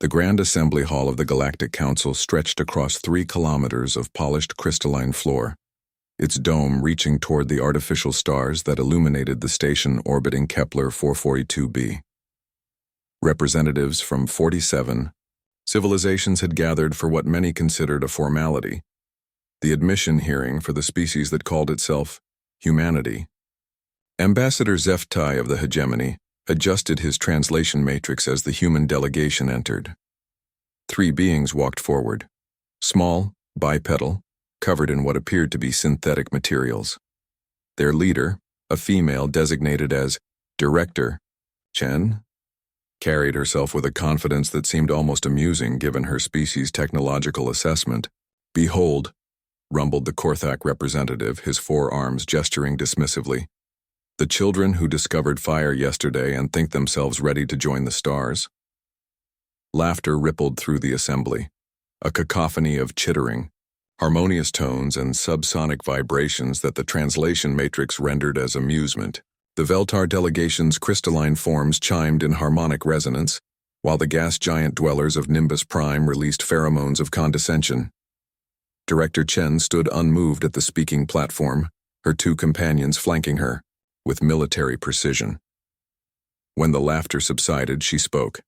The Grand Assembly Hall of the Galactic Council stretched across 3 kilometers of polished crystalline floor, its dome reaching toward the artificial stars that illuminated the station orbiting Kepler 442b. Representatives from 47 civilizations had gathered for what many considered a formality, the admission hearing for the species that called itself humanity. Ambassador Zeftai of the hegemony adjusted his translation matrix as the human delegation entered. 3 beings walked forward, small, bipedal, covered in what appeared to be synthetic materials. Their leader, a female designated as Director Chen, carried herself with a confidence that seemed almost amusing given her species' technological assessment. "Behold," rumbled the Korthak representative, his forearms gesturing dismissively, "the children who discovered fire yesterday and think themselves ready to join the stars." Laughter rippled through the assembly, a cacophony of chittering, harmonious tones and subsonic vibrations that the translation matrix rendered as amusement. The Veltar delegation's crystalline forms chimed in harmonic resonance, while the gas giant dwellers of Nimbus Prime released pheromones of condescension. Director Chen stood unmoved at the speaking platform, her 2 companions flanking her, with military precision. When the laughter subsided, she spoke.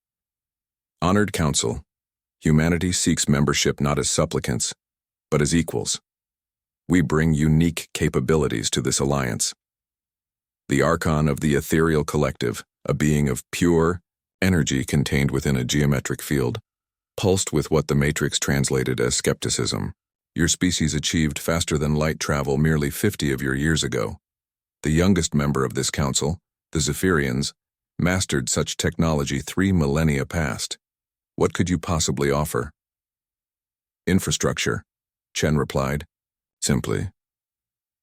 "Honored Council, humanity seeks membership not as supplicants, but as equals. We bring unique capabilities to this alliance. The Archon of the Ethereal Collective, a being of pure energy contained within a geometric field, pulsed with what the Matrix translated as skepticism. Your species achieved faster than light travel merely 50 of your years ago. The youngest member of this council, the Zephyrians, mastered such technology 3 millennia past. What could you possibly offer?" "Infrastructure," Chen replied, simply.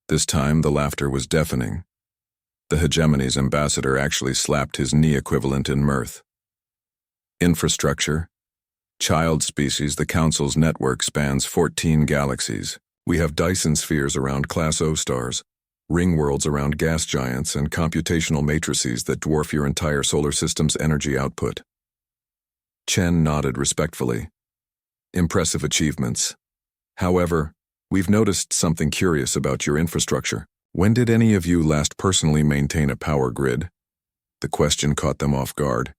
This time the laughter was deafening. The hegemony's ambassador actually slapped his knee equivalent in mirth. "Infrastructure. Child species, the Council's network spans 14 galaxies. We have Dyson spheres around Class O stars, ring worlds around gas giants, and computational matrices that dwarf your entire solar system's energy output." Chen nodded respectfully. "Impressive achievements. However, we've noticed something curious about your infrastructure. When did any of you last personally maintain a power grid?" The question caught them off guard.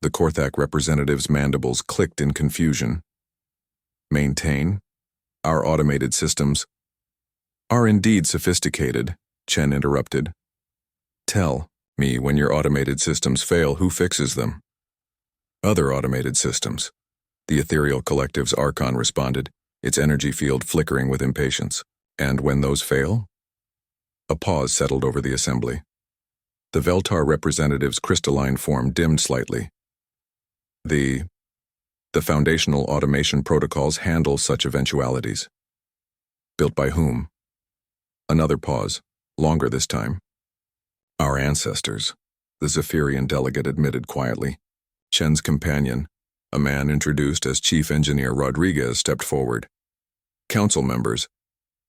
The Korthak representative's mandibles clicked in confusion. "Maintain? Our automated systems are indeed sophisticated," Chen interrupted. "Tell me, when your automated systems fail, who fixes them?" "Other automated systems," the Ethereal Collective's Archon responded, its energy field flickering with impatience. "And when those fail?" A pause settled over the assembly. The Veltar representative's crystalline form dimmed slightly. The foundational automation protocols handle such eventualities." "Built by whom?" Another pause, longer this time. "Our ancestors," the Zephyrian delegate admitted quietly. Chen's companion, a man introduced as Chief Engineer Rodriguez, stepped forward. "Council members,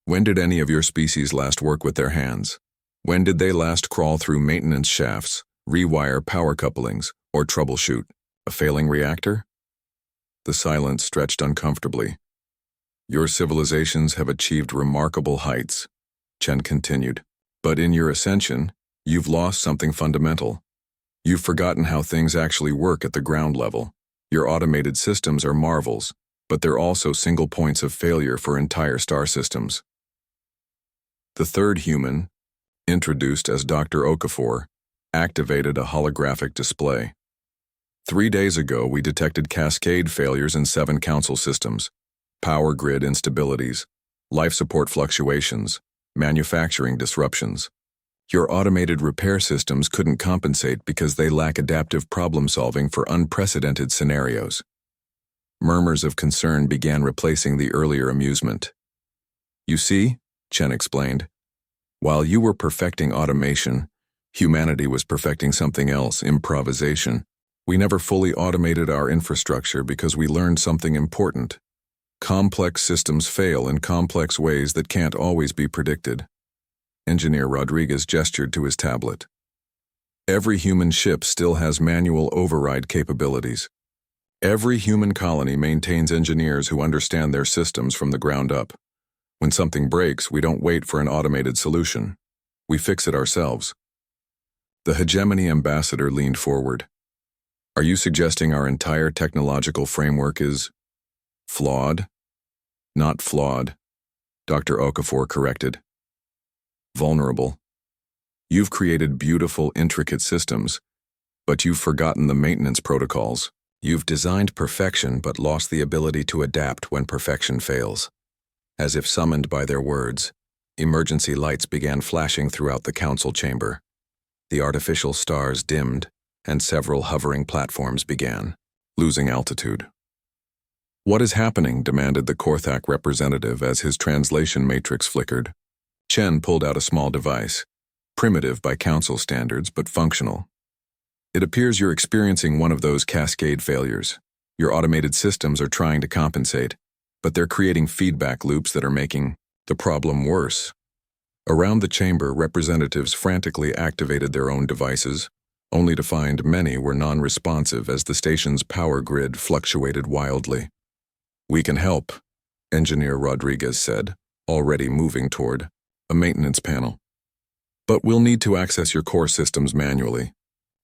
when did any of your species last work with their hands? When did they last crawl through maintenance shafts, rewire power couplings, or troubleshoot a failing reactor?" The silence stretched uncomfortably. "Your civilizations have achieved remarkable heights," Chen continued. "But in your ascension, you've lost something fundamental. You've forgotten how things actually work at the ground level. Your automated systems are marvels, but they're also single points of failure for entire star systems." The 3rd human, introduced as Dr. Okafor, activated a holographic display. 3 days ago, we detected cascade failures in 7 council systems, power grid instabilities, life support fluctuations, manufacturing disruptions. Your automated repair systems couldn't compensate because they lack adaptive problem-solving for unprecedented scenarios. Murmurs of concern began replacing the earlier amusement. "You see," Chen explained, "while you were perfecting automation, humanity was perfecting something else, improvisation. We never fully automated our infrastructure because we learned something important. Complex systems fail in complex ways that can't always be predicted." Engineer Rodriguez gestured to his tablet. "Every human ship still has manual override capabilities. Every human colony maintains engineers who understand their systems from the ground up. When something breaks, we don't wait for an automated solution. We fix it ourselves. The hegemony ambassador leaned forward. Are you suggesting our entire technological framework is flawed? Not flawed, Dr. Okafor corrected. Vulnerable. You've created beautiful, intricate systems, but you've forgotten the maintenance protocols. You've designed perfection but lost the ability to adapt when perfection fails. As if summoned by their words, emergency lights began flashing throughout the council chamber. The artificial stars dimmed, and several hovering platforms began losing altitude. What is happening? Demanded the Korthak representative as his translation matrix flickered. Chen pulled out a small device, primitive by council standards but functional. It appears you're experiencing one of those cascade failures. Your automated systems are trying to compensate, but they're creating feedback loops that are making the problem worse. Around the chamber, representatives frantically activated their own devices, only to find many were non-responsive as the station's power grid fluctuated wildly. We can help, Engineer Rodriguez said, already moving toward a maintenance panel. But we'll need to access your core systems manually.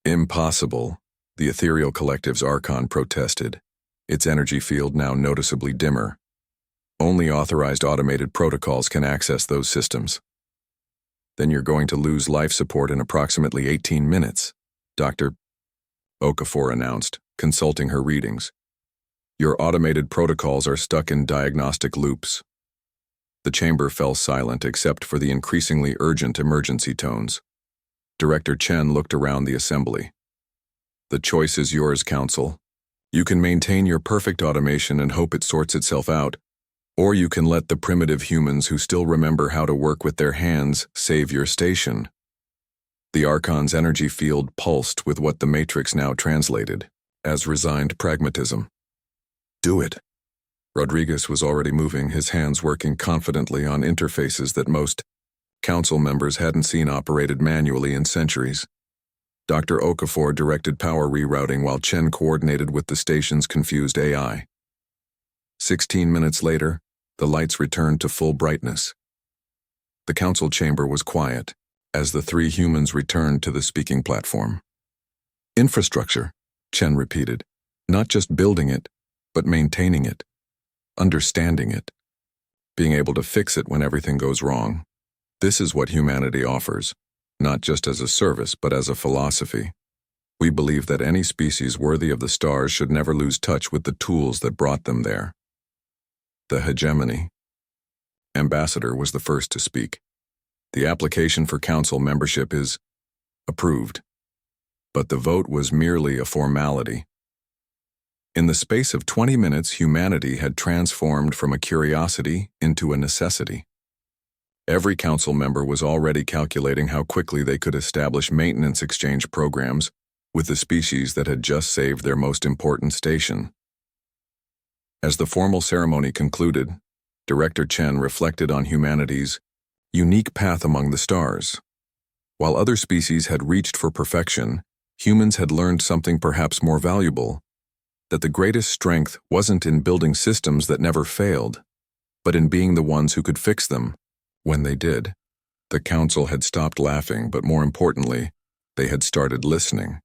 Impossible, the Ethereal Collective's Archon protested, its energy field now noticeably dimmer. Only authorized automated protocols can access those systems. Then you're going to lose life support in approximately 18 minutes, Dr. Okafor announced, consulting her readings. Your automated protocols are stuck in diagnostic loops. The chamber fell silent except for the increasingly urgent emergency tones. Director Chen looked around the assembly. The choice is yours, Council. You can maintain your perfect automation and hope it sorts itself out, or you can let the primitive humans who still remember how to work with their hands save your station. The Archon's energy field pulsed with what the Matrix now translated as resigned pragmatism. Do it. Rodriguez was already moving, his hands working confidently on interfaces that most council members hadn't seen operated manually in centuries. Dr. Okafor directed power rerouting while Chen coordinated with the station's confused AI. 16 minutes later, the lights returned to full brightness. The council chamber was quiet as the three humans returned to the speaking platform. Infrastructure, Chen repeated, not just building it, but maintaining it, understanding it, being able to fix it when everything goes wrong. This is what humanity offers, not just as a service, but as a philosophy. We believe that any species worthy of the stars should never lose touch with the tools that brought them there. The hegemony. Ambassador was the first to speak. The application for council membership is approved, but the vote was merely a formality. In the space of 20 minutes, humanity had transformed from a curiosity into a necessity. Every council member was already calculating how quickly they could establish maintenance exchange programs with the species that had just saved their most important station. As the formal ceremony concluded, Director Chen reflected on humanity's unique path among the stars. While other species had reached for perfection, humans had learned something perhaps more valuable, that the greatest strength wasn't in building systems that never failed, but in being the ones who could fix them when they did. The council had stopped laughing, but more importantly, they had started listening.